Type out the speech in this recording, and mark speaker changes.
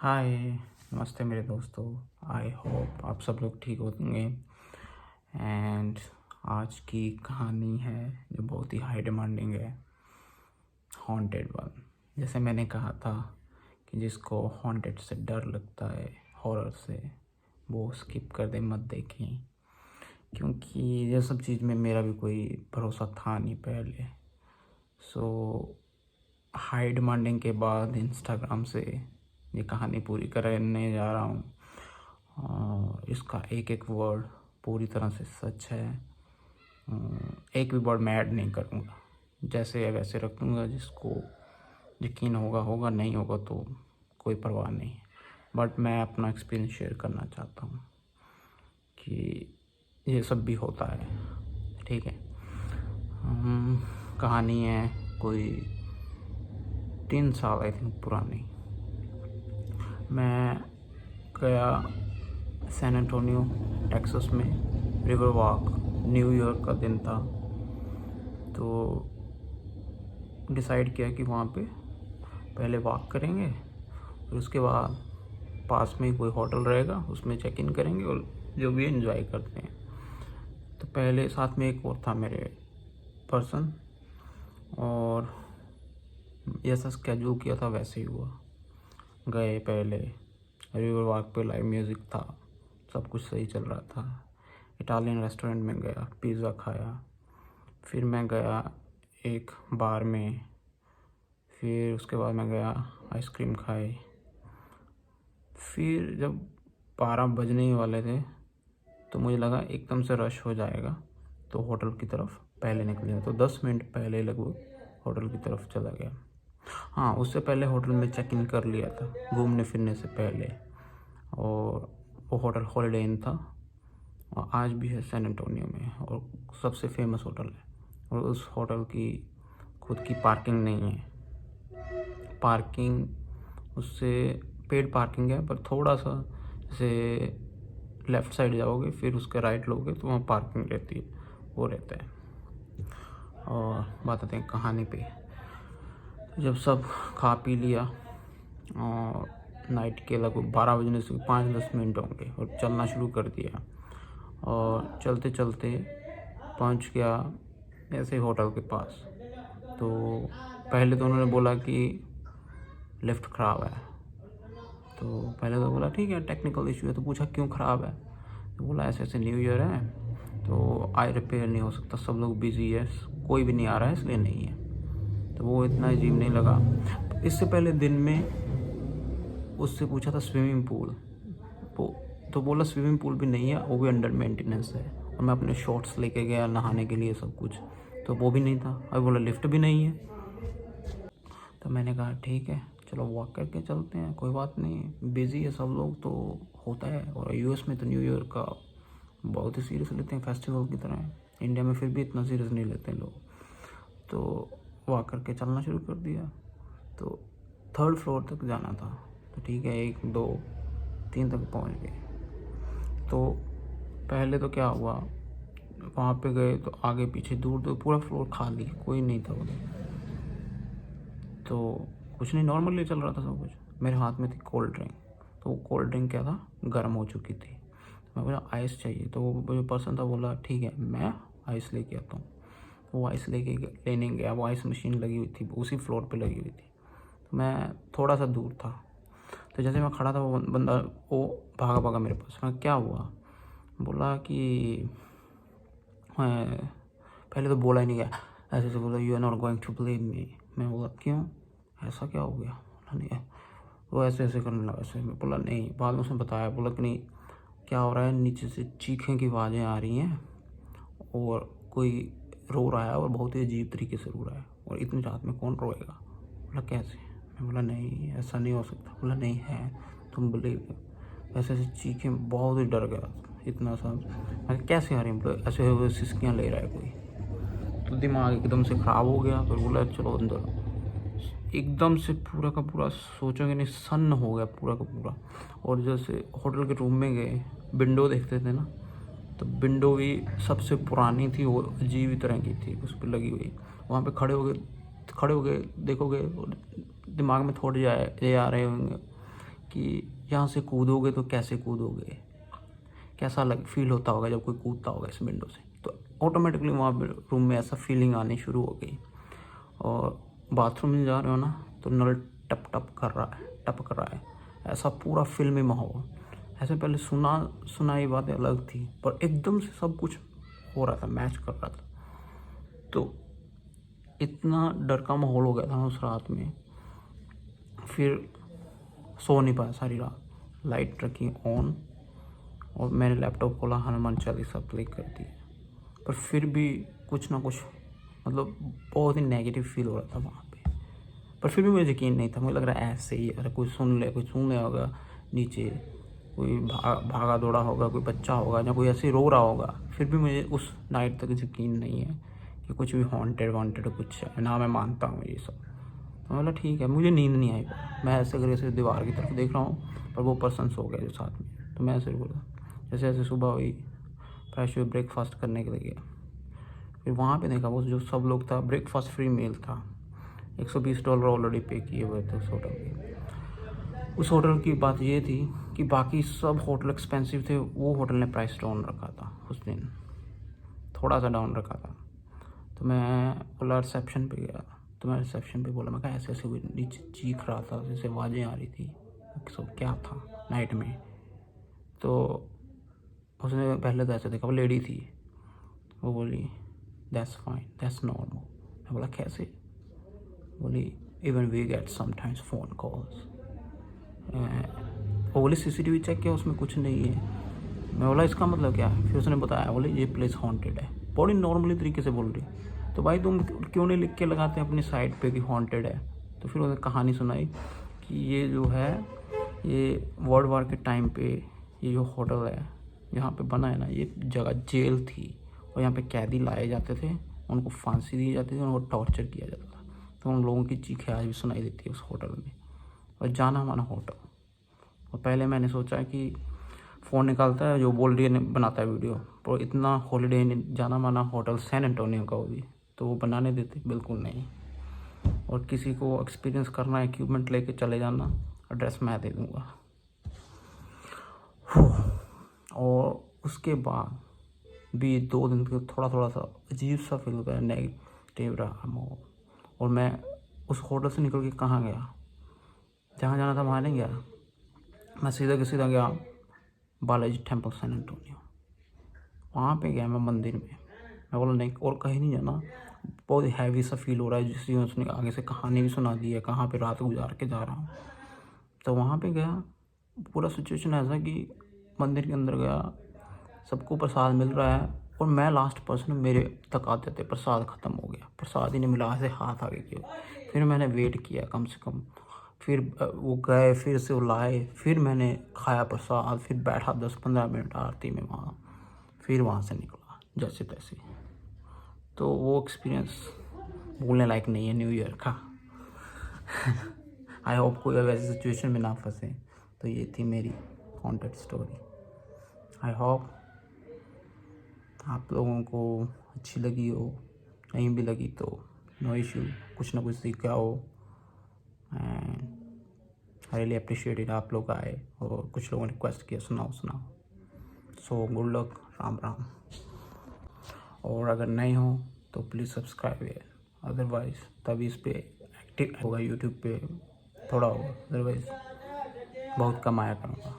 Speaker 1: हाय। नमस्ते मेरे दोस्तों। आई होप आप सब लोग ठीक होंगे। एंड आज की कहानी है जो बहुत ही हाई डिमांडिंग है, हॉन्टेड वन। जैसे मैंने कहा था कि जिसको हॉन्टेड से डर लगता है, हॉरर से, वो स्किप कर दे, मत देखें, क्योंकि ये सब चीज़ में मेरा भी कोई भरोसा था नहीं पहले। सो हाई डिमांडिंग के बाद इंस्टाग्राम से ये कहानी पूरी करने जा रहा हूँ। इसका एक एक वर्ड पूरी तरह से सच है। एक भी वर्ड मैं ऐड नहीं करूँगा, जैसे है वैसे रखूँगा। जिसको यकीन होगा होगा, नहीं होगा तो कोई परवाह नहीं। बट मैं अपना एक्सपीरियंस शेयर करना चाहता हूँ कि ये सब भी होता है। ठीक है। कहानी है कोई 3 साल आई थिंक पुरानी। मैं गया सैन एंटोनियो टेक्सास में, रिवर वॉक। न्यू ईयर का दिन था, तो डिसाइड किया कि वहाँ पे पहले वॉक करेंगे, फिर उसके बाद पास में कोई होटल रहेगा, उसमें चेक इन करेंगे और जो भी एंजॉय करते हैं। तो पहले साथ में एक और था मेरे पर्सन, और जैसा स्केड्यूल किया था वैसे ही हुआ। गए पहले रिवर वॉक पे, लाइव म्यूज़िक था, सब कुछ सही चल रहा था। इटालियन रेस्टोरेंट में गया, पिज़्ज़ा खाया। फिर मैं गया एक बार में, फिर उसके बाद मैं गया आइसक्रीम खाई। फिर जब 12 बजने ही वाले थे तो मुझे लगा एकदम से रश हो जाएगा, तो होटल की तरफ पहले निकल गया। तो 10 मिनट पहले लगभग होटल की तरफ चला गया। हाँ, उससे पहले होटल में चेक इन कर लिया था घूमने फिरने से पहले, और वो होटल हॉलिडे इन था और आज भी है सैन एंटोनियो में, और सबसे फेमस होटल है। और उस होटल की खुद की पार्किंग नहीं है। पार्किंग उससे पेड पार्किंग है, पर थोड़ा सा जैसे लेफ़्ट साइड जाओगे फिर उसके राइट लोगे तो वहाँ पार्किंग रहती है, वो रहता है। और बात आते हैं कहानी पे। जब सब खा पी लिया और नाइट के लगभग 12 बजने से 5-10 मिनट होंगे और चलना शुरू कर दिया, और चलते चलते पहुंच गया ऐसे होटल के पास। तो पहले तो उन्होंने बोला कि लिफ्ट ख़राब है। तो पहले तो बोला ठीक है, टेक्निकल इशू है। तो पूछा क्यों ख़राब है, तो बोला ऐसे ऐसे न्यू ईयर है तो आई रिपेयर नहीं हो सकता, सब लोग बिजी है, कोई भी नहीं आ रहा है इसलिए नहीं है। तो वो इतना अजीब नहीं लगा। इससे पहले दिन में उससे पूछा था स्विमिंग पूल, तो बोला स्विमिंग पूल भी नहीं है, वो भी अंडर मेंटेनेंस है। और मैं अपने शॉर्ट्स लेके गया नहाने के लिए सब कुछ, तो वो भी नहीं था। और बोला लिफ्ट भी नहीं है। तो मैंने कहा ठीक है, चलो वॉक करके चलते हैं, कोई बात नहीं, बिज़ी है सब लोग तो होता है। और यूएस में तो न्यू ईयर का बहुत ही सीरियस लेते हैं, फेस्टिवल की तरह। इंडिया में फिर भी इतना सीरियस नहीं लेते लोग। तो वॉक करके चलना शुरू कर दिया। तो 3rd फ्लोर तक जाना था, तो ठीक है 1 2 3 तक पहुंच गए। तो पहले तो क्या हुआ, वहाँ पे गए तो आगे पीछे दूर दूर पूरा फ्लोर खाली, कोई नहीं था उधर। तो कुछ नहीं, नॉर्मली चल रहा था सब कुछ। मेरे हाथ में थी कोल्ड ड्रिंक, तो वो कोल्ड ड्रिंक क्या था, गर्म हो चुकी थी। तो मैं बोला आइस चाहिए, तो वो जो पर्सन था बोला ठीक है मैं आइस लेके आता हूँ। वो आइस लेने गया, वो आइस मशीन लगी हुई थी, उसी फ्लोर पे लगी हुई थी। तो मैं थोड़ा सा दूर था, तो जैसे मैं खड़ा था वो बंदा वो भागा भागा मेरे पास। मैं क्या हुआ, बोला कि पहले तो बोला ही नहीं गया, ऐसे से बोला you are not going to believe me. मैं बोला क्यों, ऐसा क्या हो गया। बोला नहीं, वो ऐसे ऐसे करने लगा ऐसे। मैं बोला नहीं, बाद में उसने बताया, बोला कि नहीं क्या हो रहा है, नीचे से चीखें की आवाज़ें आ रही हैं और कोई रो रहा है और बहुत ही अजीब तरीके से रो रहा है, और इतनी रात में कौन रोएगा। बोला कैसे। मैं बोला नहीं ऐसा नहीं हो सकता। बोला नहीं है, तुम बिलीव। ऐसे ऐसे चीखें, बहुत ही डर गया इतना सा। मैं कैसे आ रही, मतलब ऐसे हुए सिसकियाँ ले रहा है कोई। तो दिमाग एकदम से ख़राब हो गया। फिर बोला चलो अंदर। एकदम से पूरा का पूरा सोचोगे नहीं, सन्न हो गया पूरा का पूरा। और जैसे होटल के रूम में गए, विंडो देखते थे ना, तो विंडो भी सबसे पुरानी थी, वो अजीब ही तरह की थी, उस पर लगी हुई। वहाँ पे खड़े हो गए देखोगे, और दिमाग में थोड़े ये आ रहे होंगे कि यहाँ से कूदोगे तो कैसे कूदोगे, कैसा फील होता होगा जब कोई कूदता होगा इस विंडो से। तो ऑटोमेटिकली वहाँ पे रूम में ऐसा फीलिंग आनी शुरू हो गई। और बाथरूम में जा रहे हो ना तो नल टप टप कर रहा है, टपक रहा है, ऐसा पूरा फिल्मी माहौल। ऐसे पहले सुनाई बातें अलग थी, पर एकदम से सब कुछ हो रहा था, मैच कर रहा था। तो इतना डर का माहौल हो गया था उस रात में। फिर सो नहीं पाया सारी रात, लाइट रखी ऑन और मैंने लैपटॉप खोला, हनुमान चालीसा प्ले कर दी। पर फिर भी कुछ ना कुछ मतलब बहुत ही नेगेटिव फील हो रहा था वहाँ पे। पर फिर भी मुझे यकीन नहीं था, मुझे लग रहा है ऐसे ही, अरे कोई सुन ले होगा नीचे, कोई भागा दौड़ा होगा, कोई बच्चा होगा या कोई ऐसे रो रहा होगा। फिर भी मुझे उस नाइट तक यकीन नहीं है कि कुछ भी हॉन्टेड कुछ है, ना मैं मानता हूँ ये सब। तो बोला ठीक है, मुझे नींद नहीं आई। मैं ऐसे करके ऐसे दीवार की तरफ देख रहा हूँ, पर वो पर्सन सो गए जो साथ में। तो मैं ऐसे बोला, जैसे जैसे सुबह हुई, फ्रेश हुई, ब्रेकफास्ट करने के लिए गया। फिर वहाँ पे देखा वो जो सब लोग था, ब्रेकफास्ट फ्री मील था, $120 ऑलरेडी पे किए हुए थे उस होटल के। उस होटल की बात ये थी कि बाकी सब होटल एक्सपेंसिव थे, वो होटल ने प्राइस डाउन रखा था उस दिन, थोड़ा सा डाउन रखा था। तो मैं बोला रिसेप्शन पे गया, तो मैं रिसेप्शन पे बोला, मैं कहा ऐसे ऐसे कोई नीचे चीख रहा था, जैसे आवाज़ें आ रही थी, सब क्या था नाइट में। तो उसने पहले तो ऐसे देखा, वो लेडी थी, वो बोली दैट्स फाइन, दैट्स नॉर्मल। मैं बोला कैसे? बोली even we get sometimes phone calls. वो बोली सीसीटीवी चेक किया, उसमें कुछ नहीं है। मैं बोला इसका मतलब क्या है? फिर उसने बताया, बोले ये प्लेस हॉन्टेड है। बड़ी नॉर्मली तरीके से बोल रही। तो भाई तुम क्यों नहीं लिख के लगाते अपनी साइट पे कि हॉन्टेड है? तो फिर उसने कहानी सुनाई कि ये जो है, ये वर्ल्ड वार के टाइम पे ये जो होटल है यहाँ पे बना है ना, ये जगह जेल थी और यहाँ पे कैदी लाए जाते थे, उनको फांसी दी जाती थी, उनको टॉर्चर किया जाता था। तो उन लोगों की चीखें आज भी सुनाई देती है उस होटल में, और जाना माना होटल। और पहले मैंने सोचा कि फ़ोन निकालता है जो बोल रही है, बनाता है वीडियो, पर इतना हॉलीडे जाना माना होटल सैन एंटोनियो का वो भी, तो वो बनाने देते बिल्कुल नहीं। और किसी को एक्सपीरियंस करना है, इक्विपमेंट लेके चले जाना, एड्रेस मैं दे दूँगा। और उसके बाद भी 2 दिन के थोड़ा सा अजीब सा फील होता है, नेगेटिव रहा माहौल। और मैं उस होटल से निकल के कहाँ गया, जहाँ जाना था वहाँ नहीं गया, मैं सीधा गया बालाजी टेम्पल सैन एंटोनियो। वहाँ पे गया मैं मंदिर में। मैं बोला नहीं और कहीं नहीं जाना, बहुत हैवी सा फील हो रहा है, जिससे उसने आगे से कहानी भी सुना दी है कहाँ पे रात गुजार के जा रहा हूँ। तो वहाँ पे गया, पूरा सिचुएशन ऐसा कि मंदिर के अंदर गया, सबको प्रसाद मिल रहा है और मैं लास्ट पर्सन, मेरे तक आते थे प्रसाद ख़त्म हो गया, प्रसाद ही नहीं मिला, ऐसे हाथ आगे किया। फिर मैंने वेट किया कम से कम, फिर वो गए, फिर से वो लाए, फिर मैंने खाया प्रसाद, फिर बैठा 10-15 मिनट आरती में वहाँ, फिर वहाँ से निकला जैसे तैसे। तो वो एक्सपीरियंस भूलने लायक नहीं है न्यू ईयर का। आई होप कोई वैसे सिचुएशन में ना फंसे। तो ये थी मेरी हॉन्टेड स्टोरी। आई होप आप लोगों को अच्छी लगी हो, नहीं भी लगी तो नो इशू, कुछ ना कुछ सीखा हो। एंड आई रियली अप्रिशिएटेड आप लोग आए और कुछ लोगों ने रिक्वेस्ट किया सुनाओ। So good luck, Ram Ram. और अगर नहीं हो तो प्लीज़ सब्सक्राइब है, अदरवाइज़ तभी इस पर एक्टिव होगा, यूट्यूब पे थोड़ा होगा, अदरवाइज़ बहुत कम आया करूँगा।